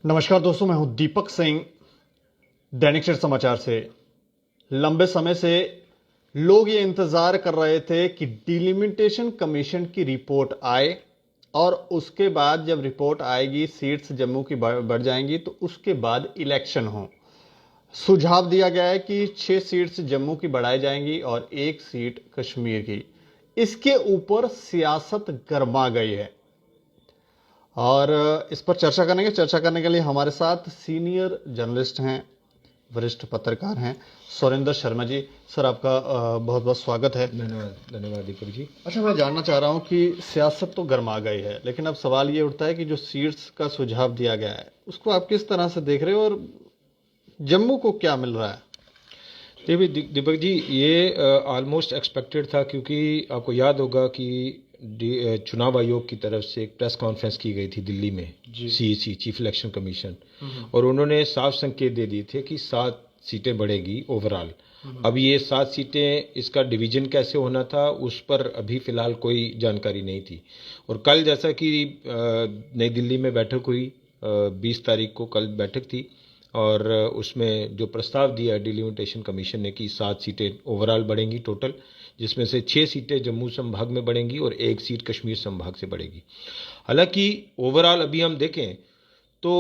नमस्कार दोस्तों, मैं हूं दीपक सिंह, दैनिक सवेरा समाचार से। लंबे समय से लोग ये इंतजार कर रहे थे कि डिलिमिटेशन कमीशन की रिपोर्ट आए और उसके बाद जब रिपोर्ट आएगी, सीट्स जम्मू की बढ़ जाएंगी तो उसके बाद इलेक्शन हो। सुझाव दिया गया है कि 6 सीट्स जम्मू की बढ़ाई जाएंगी और 1 सीट कश्मीर की। इसके ऊपर सियासत गर्मा गई है और इस पर चर्चा करने के लिए हमारे साथ सीनियर जर्नलिस्ट हैं, वरिष्ठ पत्रकार हैं, सुरेंद्र शर्मा जी। सर, आपका बहुत बहुत स्वागत है। धन्यवाद दीपक जी। अच्छा, मैं जानना चाह रहा हूं कि सियासत तो गर्मा गई है, लेकिन अब सवाल ये उठता है कि जो सीट्स का सुझाव दिया गया है उसको आप किस तरह से देख रहे हो और जम्मू को क्या मिल रहा है? दीपक जी, ये ऑलमोस्ट एक्सपेक्टेड था, क्योंकि आपको याद होगा कि चुनाव आयोग की तरफ से एक प्रेस कॉन्फ्रेंस की गई थी दिल्ली में, सीईसी चीफ इलेक्शन कमीशन, और उन्होंने साफ संकेत दे दिए थे कि 7 सीटें बढ़ेगी ओवरऑल। अब ये 7 सीटें, इसका डिवीजन कैसे होना था उस पर अभी फिलहाल कोई जानकारी नहीं थी। और कल जैसा कि नई दिल्ली में बैठक हुई, 20 तारीख को कल बैठक थी, और उसमें जो प्रस्ताव दिया डिलिमिटेशन कमीशन ने कि 7 सीटें ओवरऑल बढ़ेंगी टोटल, जिसमें से 6 सीटें जम्मू संभाग में बढ़ेंगी और 1 सीट कश्मीर संभाग से बढ़ेगी। हालांकि ओवरऑल अभी हम देखें तो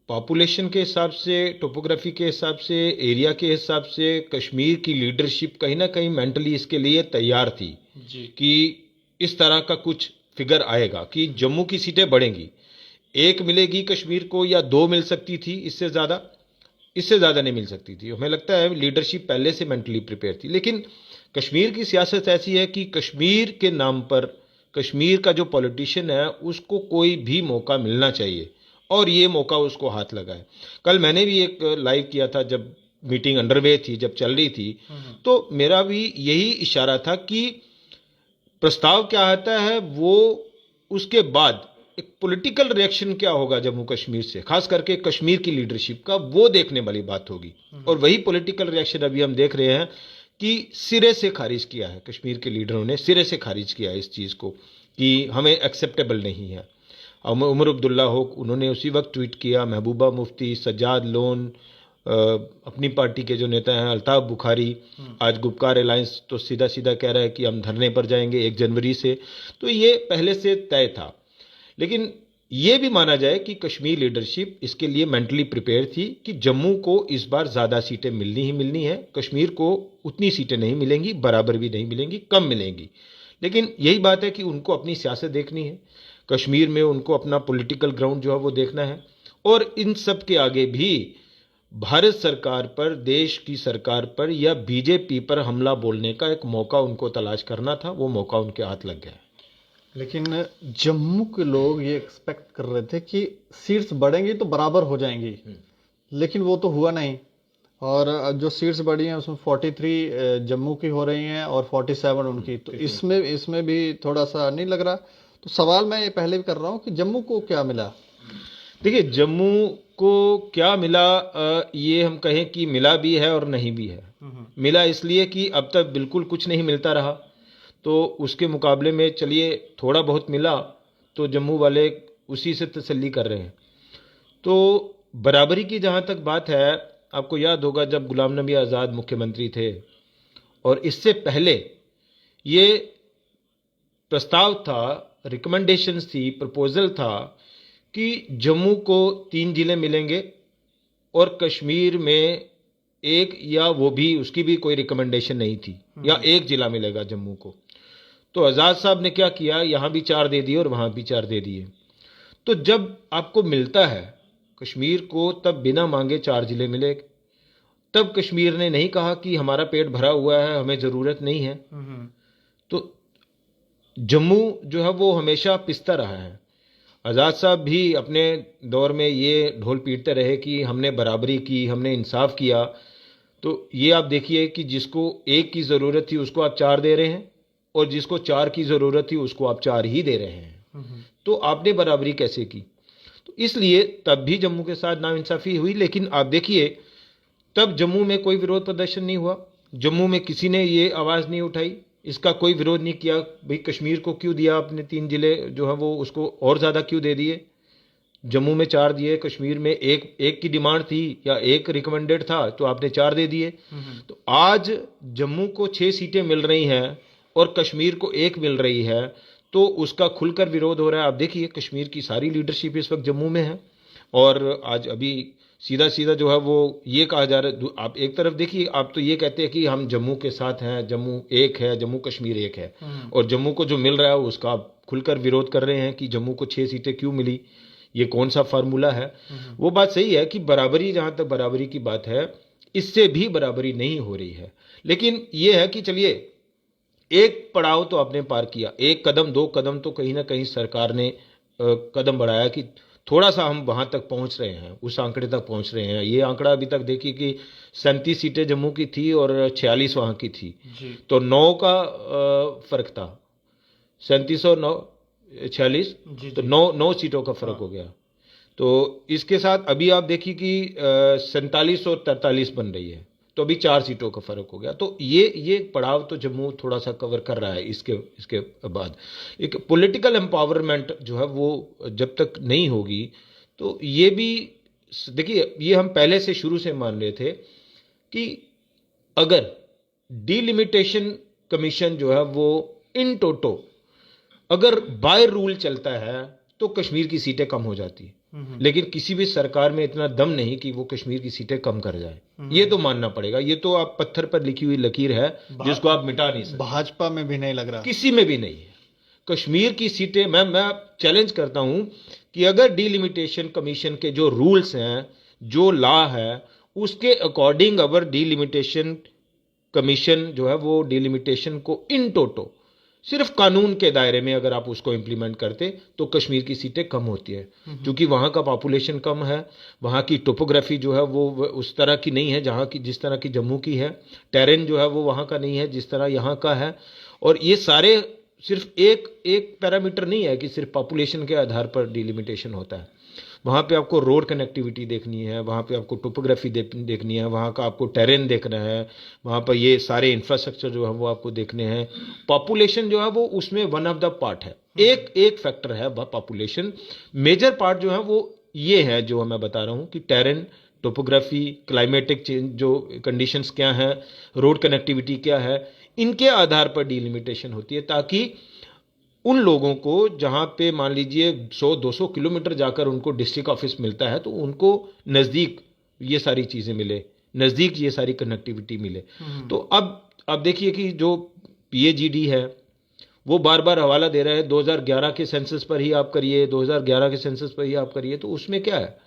पॉपुलेशन के हिसाब से, टोपोग्राफी के हिसाब से, एरिया के हिसाब से कश्मीर की लीडरशिप कहीं ना कहीं मेंटली इसके लिए तैयार थी कि इस तरह का कुछ फिगर आएगा कि जम्मू की सीटें बढ़ेंगी, 1 मिलेगी कश्मीर को या 2 मिल सकती थी, इससे ज़्यादा नहीं मिल सकती थी। हमें लगता है लीडरशिप पहले से मेंटली प्रिपेयर थी। लेकिन कश्मीर की सियासत ऐसी है कि कश्मीर के नाम पर कश्मीर का जो पॉलिटिशियन है उसको कोई भी मौका मिलना चाहिए, और ये मौका उसको हाथ लगा है। कल मैंने भी एक लाइव किया था जब मीटिंग अंडरवे थी, जब चल रही थी, तो मेरा भी यही इशारा था कि प्रस्ताव क्या आता है वो, उसके बाद एक पॉलिटिकल रिएक्शन क्या होगा जम्मू कश्मीर से, खास करके कश्मीर की लीडरशिप का, वो देखने वाली बात होगी। और वही पॉलिटिकल रिएक्शन अभी हम देख रहे हैं कि सिरे से खारिज किया है, कश्मीर के लीडरों ने सिरे से खारिज किया है इस चीज़ को कि हमें एक्सेप्टेबल नहीं है। उमर अब्दुल्ला हो, उन्होंने उसी वक्त ट्वीट किया, महबूबा मुफ्ती, सज्जाद लोन, अपनी पार्टी के जो नेता हैं अल्ताफ बुखारी, आज गुपकार अलायंस तो सीधा सीधा कह रहा है कि हम धरने पर जाएंगे 1 जनवरी से। तो ये पहले से तय था। लेकिन ये भी माना जाए कि कश्मीर लीडरशिप इसके लिए मेंटली प्रिपेयर थी कि जम्मू को इस बार ज़्यादा सीटें मिलनी ही मिलनी है, कश्मीर को उतनी सीटें नहीं मिलेंगी, बराबर भी नहीं मिलेंगी, कम मिलेंगी। लेकिन यही बात है कि उनको अपनी सियासत देखनी है, कश्मीर में उनको अपना पॉलिटिकल ग्राउंड जो है वो देखना है, और इन सब के आगे भी भारत सरकार पर, देश की सरकार पर या बीजेपी पर हमला बोलने का एक मौका उनको तलाश करना था। वो मौका उनके हाथ लग गया है। लेकिन जम्मू के लोग ये एक्सपेक्ट कर रहे थे कि सीट्स बढ़ेंगी तो बराबर हो जाएंगी, लेकिन वो तो हुआ नहीं। और जो सीट्स बढ़ी हैं उसमें 43 जम्मू की हो रही हैं और 47 उनकी। तो इसमें भी थोड़ा सा नहीं लग रहा? तो सवाल मैं ये पहले भी कर रहा हूँ कि जम्मू को क्या मिला? देखिए, जम्मू को क्या मिला, ये हम कहें कि मिला भी है और नहीं भी है। मिला इसलिए कि अब तक बिल्कुल कुछ नहीं मिलता रहा, तो उसके मुकाबले में चलिए थोड़ा बहुत मिला तो जम्मू वाले उसी से तसल्ली कर रहे हैं। तो बराबरी की जहाँ तक बात है, आपको याद होगा जब गुलाम नबी आज़ाद मुख्यमंत्री थे और इससे पहले ये प्रस्ताव था, रिकमेंडेशंस थी, प्रपोजल था कि जम्मू को 3 जिले मिलेंगे और कश्मीर में 1, या वो भी, उसकी भी कोई रिकमेंडेशन नहीं थी, या 1 जिला मिलेगा जम्मू को। तो आज़ाद साहब ने क्या किया, यहाँ भी 4 दे दिए और वहाँ भी 4 दे दिए। तो जब आपको मिलता है कश्मीर को, तब बिना मांगे 4 जिले मिले। तब कश्मीर ने नहीं कहा कि हमारा पेट भरा हुआ है, हमें ज़रूरत नहीं है। तो जम्मू जो है वो हमेशा पिसता रहा है। आज़ाद साहब भी अपने दौर में ये ढोल पीटते रहे कि हमने बराबरी की, हमने इंसाफ किया। तो ये आप देखिए कि जिसको 1 की ज़रूरत थी उसको आप 4 दे रहे हैं, और जिसको 4 की ज़रूरत थी उसको आप 4 ही दे रहे हैं। तो आपने बराबरी कैसे की? तो इसलिए तब भी जम्मू के साथ नाइंसाफ़ी हुई। लेकिन आप देखिए, तब जम्मू में कोई विरोध प्रदर्शन नहीं हुआ, जम्मू में किसी ने ये आवाज़ नहीं उठाई इसका कोई विरोध नहीं किया। भाई कश्मीर को क्यों दिया आपने 3 जिले जो है वो उसको और ज़्यादा क्यों दे दिए? जम्मू में 4 दिए, कश्मीर में एक की डिमांड थी या एक रिकमेंडेड था तो आपने 4 दे दिए। तो आज जम्मू को 6 सीटें मिल रही हैं और कश्मीर को 1 मिल रही है, तो उसका खुलकर विरोध हो रहा है। आप देखिए कश्मीर की सारी लीडरशिप इस वक्त जम्मू में है और आज अभी सीधा सीधा जो है वो ये कहा जा रहा है। आप एक तरफ देखिए, आप तो ये कहते हैं कि हम जम्मू के साथ हैं, जम्मू एक है, जम्मू कश्मीर एक है, और जम्मू को जो मिल रहा है उसका आप खुलकर विरोध कर रहे हैं कि जम्मू को 6 सीटें क्यों मिली, ये कौन सा फार्मूला है। वो बात सही है कि बराबरी, जहां तक बराबरी की बात है, इससे भी बराबरी नहीं हो रही है। लेकिन ये है कि चलिए एक पड़ाव तो आपने पार किया, 1 कदम 2 कदम तो कहीं ना कहीं सरकार ने कदम बढ़ाया कि थोड़ा सा हम वहां तक पहुंच रहे हैं, उस आंकड़े तक पहुंच रहे हैं। ये आंकड़ा अभी तक देखिए कि 37 सीटें जम्मू की थी और 46 वहां की थी, तो 9 का फर्क था। 37 और 9 46, तो 9 सीटों का फर्क हो गया। तो इसके साथ अभी आप देखिए कि 47 और 43 बन रही है, तो अभी 4 सीटों का फर्क हो गया। तो ये पड़ाव तो जम्मू थोड़ा सा कवर कर रहा है। इसके बाद एक पॉलिटिकल एम्पावरमेंट जो है वो जब तक नहीं होगी, तो ये भी देखिए, ये हम पहले से शुरू से मान रहे थे कि अगर डिलिमिटेशन कमीशन जो है वो इन टोटो अगर बाय रूल चलता है तो कश्मीर की सीटें कम हो जाती है, लेकिन किसी भी सरकार में इतना दम नहीं कि वो कश्मीर की सीटें कम कर जाए। ये तो मानना पड़ेगा, ये तो आप पत्थर पर लिखी हुई लकीर है जिसको आप मिटा नहीं सकते। भाजपा में भी नहीं लग रहा, किसी में भी नहीं है। कश्मीर की सीटें, मैं चैलेंज करता हूं कि अगर डिलिमिटेशन कमीशन के जो रूल्स हैं, जो लॉ है, उसके अकॉर्डिंग अगर डिलिमिटेशन कमीशन जो है वो डिलिमिटेशन को इन टोटो सिर्फ कानून के दायरे में अगर आप उसको इंप्लीमेंट करते तो कश्मीर की सीटें कम होती है। क्योंकि वहाँ का पॉपुलेशन कम है, वहाँ की टोपोग्राफी जो है वो उस तरह की नहीं है जहाँ की जिस तरह की जम्मू की है, टेरेन जो है वो वहाँ का नहीं है जिस तरह यहाँ का है। और ये सारे सिर्फ एक पैरामीटर नहीं है कि सिर्फ पॉपुलेशन के आधार पर डिलिमिटेशन होता है। वहाँ पे आपको रोड कनेक्टिविटी देखनी है, वहाँ पे आपको टोपोग्राफी देखनी है, वहाँ का आपको टेरेन देखना है, वहाँ पर ये सारे इंफ्रास्ट्रक्चर जो है वो आपको देखने हैं। पॉपुलेशन जो है वो उसमें वन ऑफ द पार्ट है, एक फैक्टर है पॉपुलेशन। मेजर पार्ट जो है वो ये है जो मैं बता रहा हूँ कि टेरेन, टोपोग्राफी, क्लाइमेटिक चेंज जो कंडीशंस क्या हैं, रोड कनेक्टिविटी क्या है, इनके आधार पर डिलिमिटेशन होती है, ताकि उन लोगों को जहां पे मान लीजिए 100-200 किलोमीटर जाकर उनको डिस्ट्रिक्ट ऑफिस मिलता है तो उनको नज़दीक ये सारी चीज़ें मिले, नज़दीक ये सारी कनेक्टिविटी मिले। तो अब देखिए कि जो पीएजीडी है वो बार बार हवाला दे रहा है 2011 के सेंसस पर ही आप करिए, 2011 के सेंसस पर ही आप करिए। तो उसमें क्या है,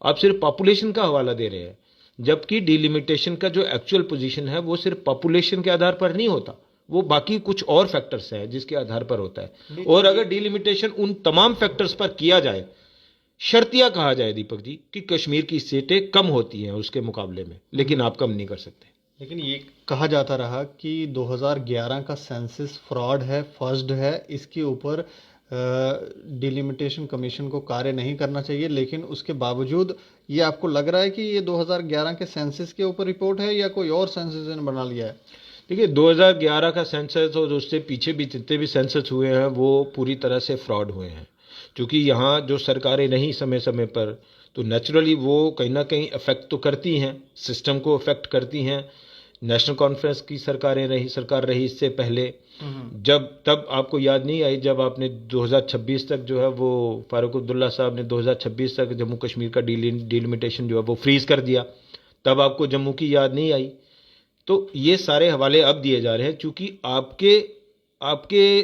आप सिर्फ पॉपुलेशन का हवाला दे रहे हैं, जबकि डिलिमिटेशन का जो एक्चुअल पोजीशन है वो सिर्फ पॉपुलेशन के आधार पर नहीं होता, वो बाकी कुछ और फैक्टर्स हैं जिसके आधार पर होता है। और अगर डिलिमिटेशन उन तमाम फैक्टर्स पर किया जाए, शर्तिया कहा जाए दीपक जी कि कश्मीर की सीटें कम होती हैं उसके मुकाबले में, लेकिन आप कम नहीं कर सकते। लेकिन ये कहा जाता रहा कि 2011 का सेंसस फ्रॉड है, फर्ज्ड है, इसके ऊपर डिलिमिटेशन कमीशन को कार्य नहीं करना चाहिए। लेकिन उसके बावजूद ये आपको लग रहा है कि ये 2011 के सेंसस के ऊपर रिपोर्ट है या कोई और सेंसस ने बना लिया है? देखिए 2011 का सेंसस और उससे पीछे भी जितने भी सेंसस हुए हैं वो पूरी तरह से फ्रॉड हुए हैं। क्योंकि यहाँ जो सरकारें नहीं समय समय पर, तो नेचुरली वो कहीं ना कहीं अफेक्ट तो करती हैं, सिस्टम को अफेक्ट करती हैं। नेशनल कॉन्फ्रेंस की सरकार रही इससे पहले, तब आपको याद नहीं आई जब आपने 2026 तक जो है वो फारूक अब्दुल्ला साहब ने 2026 तक जम्मू कश्मीर का डिलिमिटेशन जो है वो फ्रीज कर दिया, तब आपको जम्मू की याद नहीं आई। तो ये सारे हवाले अब दिए जा रहे हैं क्योंकि आपके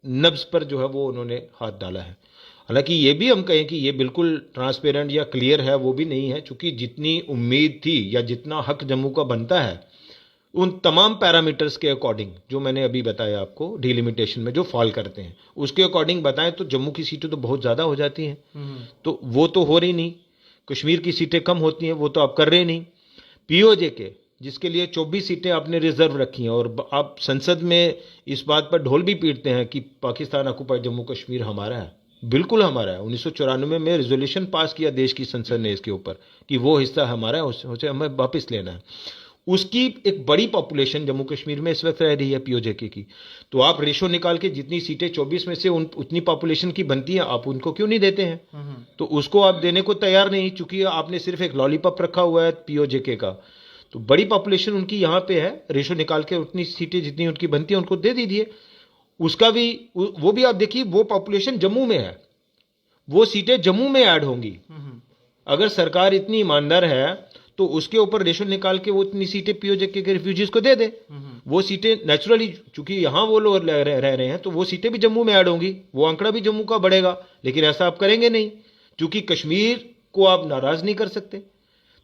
नब्ज पर जो है वो उन्होंने हाथ डाला है। हालांकि ये भी हम कहें कि ये बिल्कुल ट्रांसपेरेंट या क्लियर है, वो भी नहीं है, क्योंकि जितनी उम्मीद थी या जितना हक जम्मू का बनता है उन तमाम पैरामीटर्स के अकॉर्डिंग जो मैंने अभी बताया आपको डिलिमिटेशन में जो फॉल करते हैं उसके अकॉर्डिंग बताएं तो जम्मू की सीटें तो बहुत ज़्यादा हो जाती हैं। तो वो तो हो रही नहीं, कश्मीर की सीटें कम होती हैं, वो तो आप कर रहे नहीं। पीओजे के जिसके लिए 24 सीटें आपने रिजर्व रखी हैं और आप संसद में इस बात पर ढोल भी पीटते हैं कि पाकिस्तान ऑक्युपाइड जम्मू कश्मीर हमारा है। बिल्कुल हमारा है। 1994 में रेजोल्यूशन पास किया देश की संसद ने इसके ऊपर कि वो हिस्सा हमारा है, उसे हमें वापस लेना है। उसकी एक बड़ी पॉपुलेशन जम्मू कश्मीर में इस वक्त रह रही है पीओजेके की। तो आप रेशो निकाल के जितनी सीटें 24 में से उतनी पॉपुलेशन की बनती हैं, आप उनको क्यों नहीं देते हैं? तो उसको आप देने को तैयार नहीं, चूंकि आपने सिर्फ एक लॉलीपॉप रखा हुआ है पीओजेके का। तो बड़ी पॉपुलेशन उनकी यहाँ पे है, रेशो निकाल के उतनी सीटें जितनी उनकी बनती है उनको दे दीजिए। उसका भी वो भी आप देखिए, वो पॉपुलेशन जम्मू में है, वो सीटें जम्मू में ऐड होंगी। अगर सरकार इतनी ईमानदार है तो उसके ऊपर रेशो निकाल के वो इतनी सीटें पीओजेके के रिफ्यूजीज को दे दे। वो सीटें नेचुरली, चूंकि यहां वो लोग रह रहे हैं, तो वो सीटें भी जम्मू में ऐड होंगी, वो आंकड़ा भी जम्मू का बढ़ेगा। लेकिन ऐसा आप करेंगे नहीं, क्योंकि कश्मीर को आप नाराज नहीं कर सकते।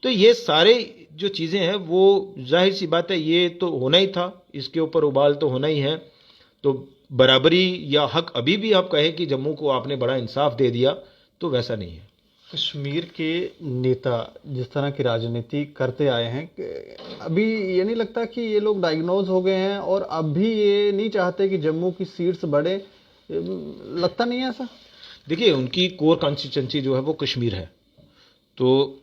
तो ये सारे जो चीजें हैं वो जाहिर सी बात है, ये तो होना ही था, इसके ऊपर उबाल तो होना ही है। तो बराबरी या हक अभी भी आप कहें कि जम्मू को आपने बड़ा इंसाफ दे दिया, तो वैसा नहीं है। कश्मीर के नेता जिस तरह की राजनीति करते आए हैं, अभी ये नहीं लगता कि ये लोग डायग्नोज हो गए हैं और अब भी ये नहीं चाहते कि जम्मू की सीट्स बढ़े? लगता नहीं है ऐसा? देखिए, उनकी कोर कॉन्स्टिट्यूंसी जो है वो कश्मीर है, तो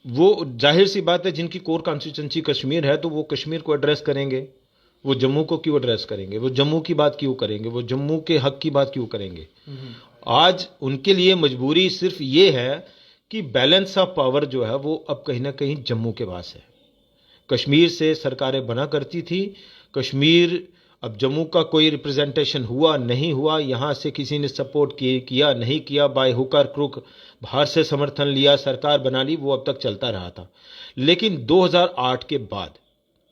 वो जाहिर सी बात है, जिनकी कोर कॉन्स्टिट्यूंसी कश्मीर है तो वो कश्मीर को एड्रेस करेंगे। वो जम्मू को क्यों एड्रेस करेंगे? वो जम्मू की बात क्यों करेंगे? वो जम्मू के हक की बात क्यों करेंगे? आज उनके लिए मजबूरी सिर्फ ये है कि बैलेंस ऑफ पावर जो है वो अब कहीं ना कहीं जम्मू के पास है। कश्मीर से सरकारें बना करती थी, कश्मीर, अब जम्मू का कोई रिप्रेजेंटेशन हुआ नहीं हुआ, यहाँ से किसी ने सपोर्ट किया नहीं किया, बाय हुक और क्रुक बाहर से समर्थन लिया, सरकार बना ली, वो अब तक चलता रहा था। लेकिन 2008 के बाद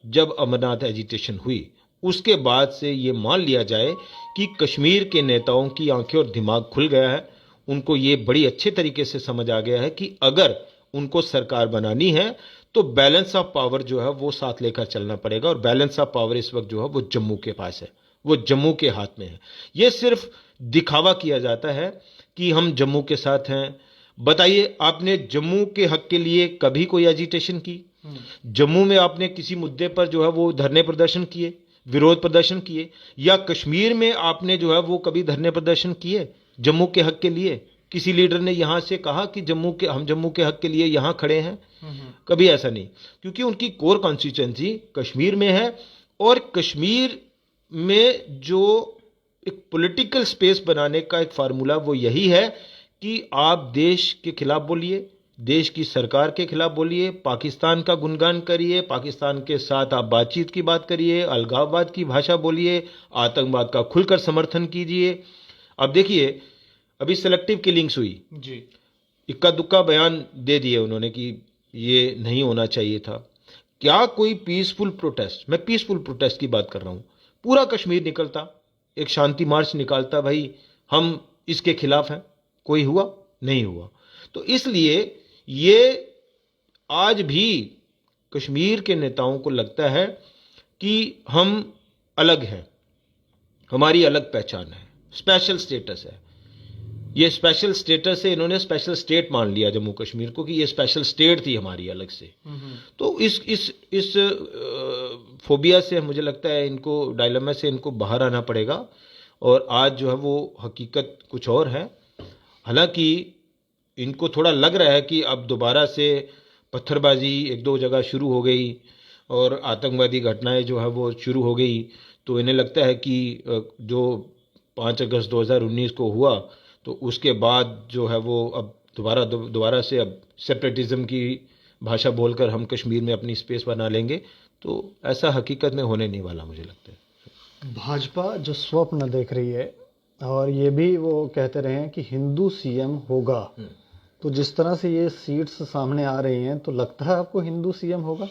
जब अमरनाथ एजिटेशन हुई, उसके बाद से ये मान लिया जाए कि कश्मीर के नेताओं की आंखें और दिमाग खुल गया है। उनको ये बड़ी अच्छे तरीके से समझ आ गया है कि अगर उनको सरकार बनानी है तो बैलेंस ऑफ पावर जो है वो साथ लेकर चलना पड़ेगा, और बैलेंस ऑफ पावर इस वक्त जो है वो जम्मू के पास है, वो जम्मू के हाथ में है। ये सिर्फ दिखावा किया जाता है कि हम जम्मू के साथ हैं। बताइए, आपने जम्मू के हक के लिए कभी कोई एजिटेशन की? जम्मू में आपने किसी मुद्दे पर जो है वो धरने प्रदर्शन किए, विरोध प्रदर्शन किए? या कश्मीर में आपने जो है वो कभी धरने प्रदर्शन किए जम्मू के हक के लिए? किसी लीडर ने यहां से कहा कि हम जम्मू के हक के लिए यहां खड़े हैं? कभी ऐसा नहीं, क्योंकि उनकी कोर कॉन्स्टिट्यूंसी कश्मीर में है। और कश्मीर में जो एक पॉलिटिकल स्पेस बनाने का एक फार्मूला वो यही है कि आप देश के खिलाफ बोलिए, देश की सरकार के खिलाफ बोलिए, पाकिस्तान का गुणगान करिए, पाकिस्तान के साथ आप बातचीत की बात करिए, अलगाववाद की भाषा बोलिए, आतंकवाद का खुलकर समर्थन कीजिए। अब देखिए, अभी सेलेक्टिव किलिंग्स हुई जी, इक्का दुक्का बयान दे दिए उन्होंने कि ये नहीं होना चाहिए था। क्या कोई पीसफुल प्रोटेस्ट, मैं पीसफुल प्रोटेस्ट की बात कर रहा हूं, पूरा कश्मीर निकलता, एक शांति मार्च निकालता, भाई हम इसके खिलाफ हैं? कोई हुआ? नहीं हुआ। तो इसलिए ये आज भी कश्मीर के नेताओं को लगता है कि हम अलग हैं, हमारी अलग पहचान है, स्पेशल स्टेटस है। ये स्पेशल स्टेटस है, इन्होंने स्पेशल स्टेट मान लिया जम्मू कश्मीर को कि ये स्पेशल स्टेट थी हमारी अलग से। तो इस फोबिया से मुझे लगता है, इनको डायलेमा से इनको बाहर आना पड़ेगा। और आज जो है वो हकीकत कुछ और है। हालांकि इनको थोड़ा लग रहा है कि अब दोबारा से पत्थरबाजी एक दो जगह शुरू हो गई और आतंकवादी घटनाएं जो है वो शुरू हो गई, तो इन्हें लगता है कि जो 5 अगस्त 2019 को हुआ तो उसके बाद जो है वो अब दोबारा से अब सेपरेटिज्म की भाषा बोलकर हम कश्मीर में अपनी स्पेस बना लेंगे। तो ऐसा हकीकत में होने नहीं वाला, मुझे लगता है। भाजपा जो स्वप्न देख रही है, और ये भी वो कहते रहे हैं कि हिंदू सीएम होगा, तो जिस तरह से ये सीट्स सामने आ रही हैं, तो लगता है आपको हिंदू सीएम होगा?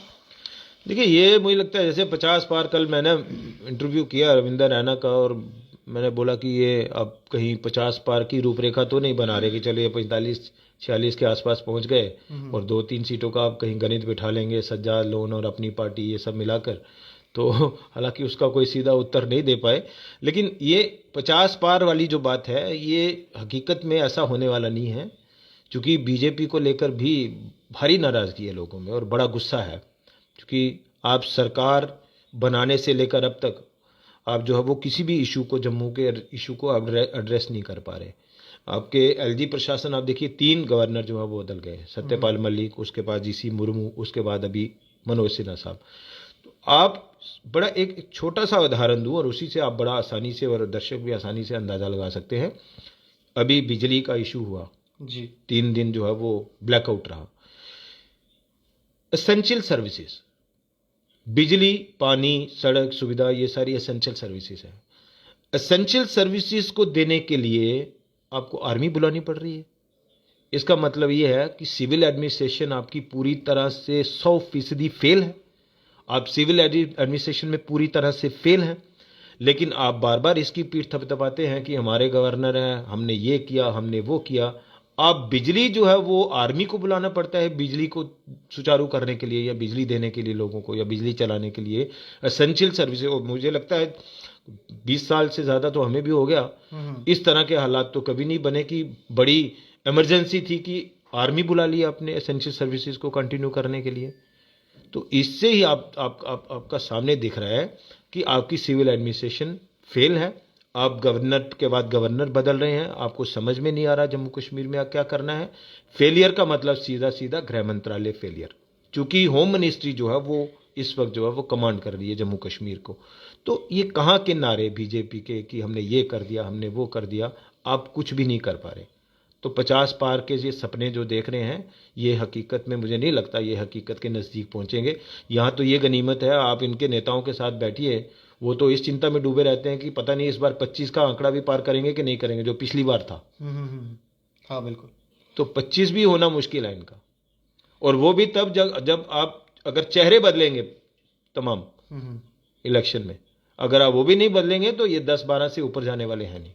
देखिए, ये मुझे लगता है जैसे 50 पार, कल मैंने इंटरव्यू किया रविंदर रैना का, और मैंने बोला कि ये अब कहीं 50 पार की रूपरेखा तो नहीं बना रहे कि चलिए 45-46 के आसपास पहुंच गए और 2-3 सीटों का आप कहीं गणित बिठा लेंगे, सज्जाद लोन और अपनी पार्टी ये सब मिलाकर। तो हालांकि उसका कोई सीधा उत्तर नहीं दे पाए, लेकिन ये 50 पार वाली जो बात है, ये हकीकत में ऐसा होने वाला नहीं है, क्योंकि बीजेपी को लेकर भी भारी नाराजगी है लोगों में और बड़ा गुस्सा है। क्योंकि आप सरकार बनाने से लेकर अब तक आप जो है वो किसी भी इशू को, जम्मू के इशू को आप एड्रेस नहीं कर पा रहे। आपके एलजी प्रशासन, आप देखिए 3 गवर्नर जो है वो बदल गए, सत्यपाल मलिक, उसके बाद जीसी मुर्मू, उसके बाद अभी मनोज सिन्हा साहब। तो आप बड़ा एक छोटा सा उदाहरण दूं और उसी से आप बड़ा आसानी से और दर्शक भी आसानी से अंदाजा लगा सकते हैं। अभी बिजली का इशू हुआ जी, 3 दिन जो है वो ब्लैकआउट रहा। एसेंशियल सर्विसेज, बिजली, पानी, सड़क सुविधा, ये सारी एसेंशियल सर्विसेज है। एसेंशियल सर्विसेज को देने के लिए आपको आर्मी बुलानी पड़ रही है। इसका मतलब ये है कि सिविल एडमिनिस्ट्रेशन आपकी पूरी तरह से 100% फेल है। आप सिविल एडमिनिस्ट्रेशन में पूरी तरह से फेल हैं, लेकिन आप बार बार इसकी पीठ थपथपाते हैं कि हमारे गवर्नर हैं, हमने ये किया, हमने वो किया। आप बिजली जो है वो आर्मी को बुलाना पड़ता है बिजली को सुचारू करने के लिए, या बिजली देने के लिए लोगों को, या बिजली चलाने के लिए एसेंशियल सर्विसेज। और मुझे लगता है 20 साल से ज़्यादा तो हमें भी हो गया, इस तरह के हालात तो कभी नहीं बने कि बड़ी इमरजेंसी थी कि आर्मी बुला लिया अपने एसेंशियल सर्विसेज को कंटिन्यू करने के लिए। तो इससे ही आपका सामने दिख रहा है कि आपकी सिविल एडमिनिस्ट्रेशन फेल है। आप गवर्नर के बाद गवर्नर बदल रहे हैं, आपको समझ में नहीं आ रहा जम्मू कश्मीर में क्या करना है। फेलियर का मतलब सीधा सीधा गृह मंत्रालय फेलियर, क्योंकि होम मिनिस्ट्री जो है वो इस वक्त जो है वो कमांड कर रही है जम्मू कश्मीर को। तो ये कहाँ के नारे बीजेपी के कि हमने ये कर दिया, हमने वो कर दिया, आप कुछ भी नहीं कर पा रहे। तो 50 पार के ये सपने जो देख रहे हैं, ये हकीकत में मुझे नहीं लगता ये हकीकत के नज़दीक पहुंचेंगे। यहाँ तो ये गनीमत है, आप इनके नेताओं के साथ बैठिए, वो तो इस चिंता में डूबे रहते हैं कि पता नहीं इस बार 25 का आंकड़ा भी पार करेंगे कि नहीं करेंगे, जो पिछली बार था। हाँ बिल्कुल। तो 25 भी होना मुश्किल है इनका, और वो भी तब जब आप अगर चेहरे बदलेंगे तमाम इलेक्शन में, अगर आप वो भी नहीं बदलेंगे तो ये 10-12 से ऊपर जाने वाले हैं नहीं।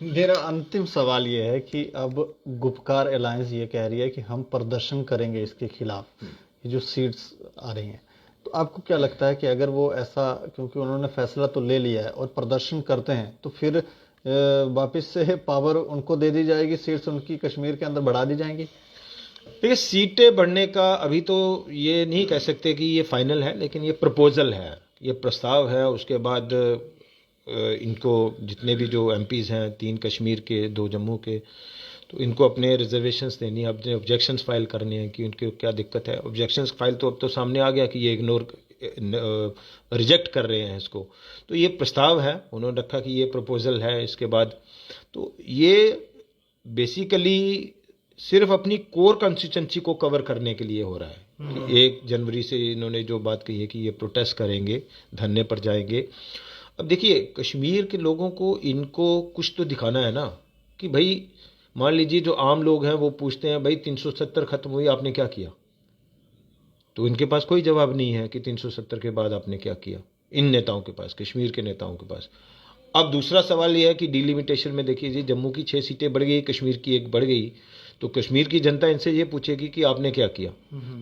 मेरा अंतिम सवाल ये है कि अब गुपकार अलायंस ये कह रही है कि हम प्रदर्शन करेंगे इसके खिलाफ, ये जो सीट्स आ रही हैं, तो आपको क्या लगता है कि अगर वो ऐसा, क्योंकि उन्होंने फैसला तो ले लिया है और प्रदर्शन करते हैं, तो फिर वापस से पावर उनको दे दी जाएगी, सीट्स उनकी कश्मीर के अंदर बढ़ा दी जाएंगी? देखिए, सीटें बढ़ने का अभी तो ये नहीं कह सकते कि ये फाइनल है, लेकिन ये प्रपोजल है, ये प्रस्ताव है। उसके बाद इनको जितने भी जो एमपीज़ हैं, 3 कश्मीर के, 2 जम्मू के, तो इनको अपने रिजर्वेशंस देनी है, अपने ऑब्जेक्शंस फाइल करने हैं कि उनकी क्या दिक्कत है। ऑब्जेक्शंस फाइल तो अब तो सामने आ गया कि ये रिजेक्ट कर रहे हैं इसको। तो ये प्रस्ताव है, उन्होंने रखा कि ये प्रपोजल है। इसके बाद तो ये बेसिकली सिर्फ अपनी कोर कंस्टिट्यूंसी को कवर करने के लिए हो रहा है कि 1 जनवरी से इन्होंने जो बात कही है कि ये प्रोटेस्ट करेंगे, धरने पर जाएंगे। अब देखिए, कश्मीर के लोगों को इनको कुछ तो दिखाना है ना, कि भाई मान लीजिए जो आम लोग हैं वो पूछते हैं भाई 370 खत्म हुई, आपने क्या किया? तो इनके पास कोई जवाब नहीं है कि 370 के बाद आपने क्या किया, इन नेताओं के पास, कश्मीर के नेताओं के पास। अब दूसरा सवाल यह है कि डिलिमिटेशन में देखिए जी, जम्मू की 6 सीटें बढ़ गई, कश्मीर की 1 बढ़ गई, तो कश्मीर की जनता इनसे ये पूछेगी कि आपने क्या किया।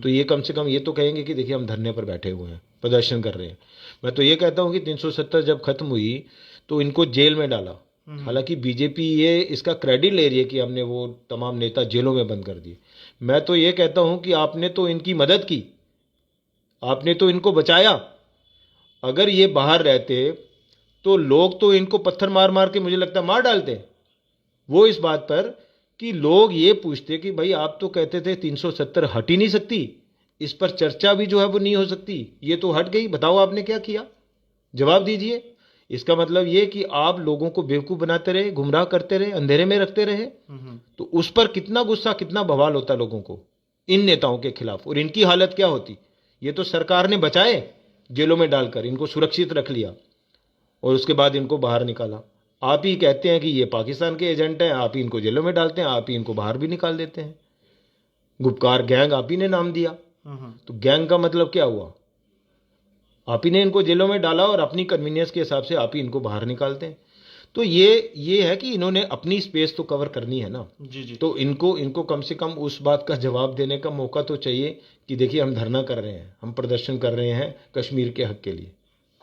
तो ये कम से कम ये तो कहेंगे कि देखिए हम धरने पर बैठे हुए हैं, प्रदर्शन कर रहे हैं। मैं तो ये कहता हूं कि 370 जब खत्म हुई तो इनको जेल में डाला। हालांकि बीजेपी ये इसका क्रेडिट ले रही है कि हमने वो तमाम नेता जेलों में बंद कर दिए। मैं तो ये कहता हूं कि आपने तो इनकी मदद की, आपने तो इनको बचाया। अगर ये बाहर रहते तो लोग तो इनको पत्थर मार मार के मुझे लगता है मार डालते। वो इस बात पर कि लोग ये पूछते कि भाई आप तो कहते थे 370 हट ही नहीं सकती, इस पर चर्चा भी जो है वो नहीं हो सकती, ये तो हट गई, बताओ आपने क्या किया, जवाब दीजिए। इसका मतलब ये कि आप लोगों को बेवकूफ़ बनाते रहे, गुमराह करते रहे, अंधेरे में रखते रहे। तो उस पर कितना गुस्सा, कितना बवाल होता लोगों को इन नेताओं के खिलाफ। और इनकी हालत क्या होती, ये तो सरकार ने बचाए, जेलों में डालकर इनको सुरक्षित रख लिया और उसके बाद इनको बाहर निकाला। आप ही कहते हैं कि ये पाकिस्तान के एजेंट हैं, आप ही इनको जेलों में डालते हैं, आप ही इनको बाहर भी निकाल देते हैं। गुपकार गैंग आप ही ने नाम दिया, तो गैंग का मतलब क्या हुआ? आप ही ने इनको जेलों में डाला और अपनी कन्वीनियंस के हिसाब से आप ही इनको बाहर निकालते हैं। तो ये है कि इन्होंने अपनी स्पेस तो कवर करनी है ना। जी। तो इनको कम से कम उस बात का जवाब देने का मौका तो चाहिए कि देखिए हम धरना कर रहे हैं, हम प्रदर्शन कर रहे हैं कश्मीर के हक के लिए।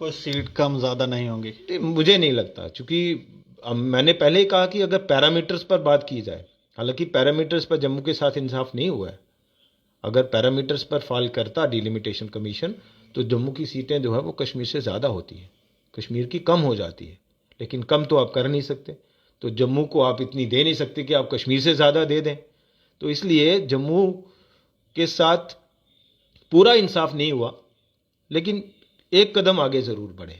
कोई सीट कम ज़्यादा नहीं होंगी? मुझे नहीं लगता, क्योंकि मैंने पहले ही कहा कि अगर पैरामीटर्स पर बात की जाए, हालांकि पैरामीटर्स पर जम्मू के साथ इंसाफ नहीं हुआ है। अगर पैरामीटर्स पर फॉल करता डिलिमिटेशन कमीशन तो जम्मू की सीटें जो है वो कश्मीर से ज़्यादा होती है, कश्मीर की कम हो जाती है। लेकिन कम तो आप कर नहीं सकते, तो जम्मू को आप इतनी दे नहीं सकते कि आप कश्मीर से ज़्यादा दे दें। तो इसलिए जम्मू के साथ पूरा इंसाफ नहीं हुआ, लेकिन एक कदम आगे ज़रूर बढ़े।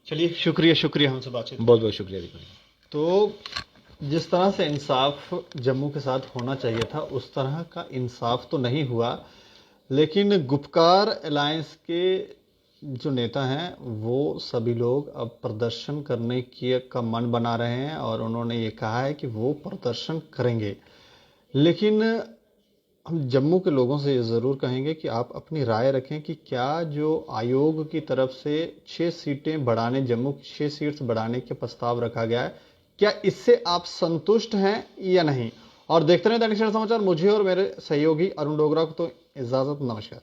चलिए, शुक्रिया शुक्रिया हमसे बातचीत। बहुत बहुत शुक्रिया दीपक जी। तो जिस तरह से इंसाफ जम्मू के साथ होना चाहिए था उस तरह का इंसाफ तो नहीं हुआ, लेकिन गुपकार अलायंस के जो नेता हैं वो सभी लोग अब प्रदर्शन करने की का मन बना रहे हैं और उन्होंने ये कहा है कि वो प्रदर्शन करेंगे। लेकिन हम जम्मू के लोगों से ये ज़रूर कहेंगे कि आप अपनी राय रखें कि क्या जो आयोग की तरफ से 6 सीटें बढ़ाने, जम्मू की 6 सीट्स बढ़ाने के प्रस्ताव रखा गया है, क्या इससे आप संतुष्ट हैं या नहीं। और देखते रहें दैनिक सवेरा समाचार। मुझे और मेरे सहयोगी अरुण डोगरा को तो इजाज़त, नमस्कार।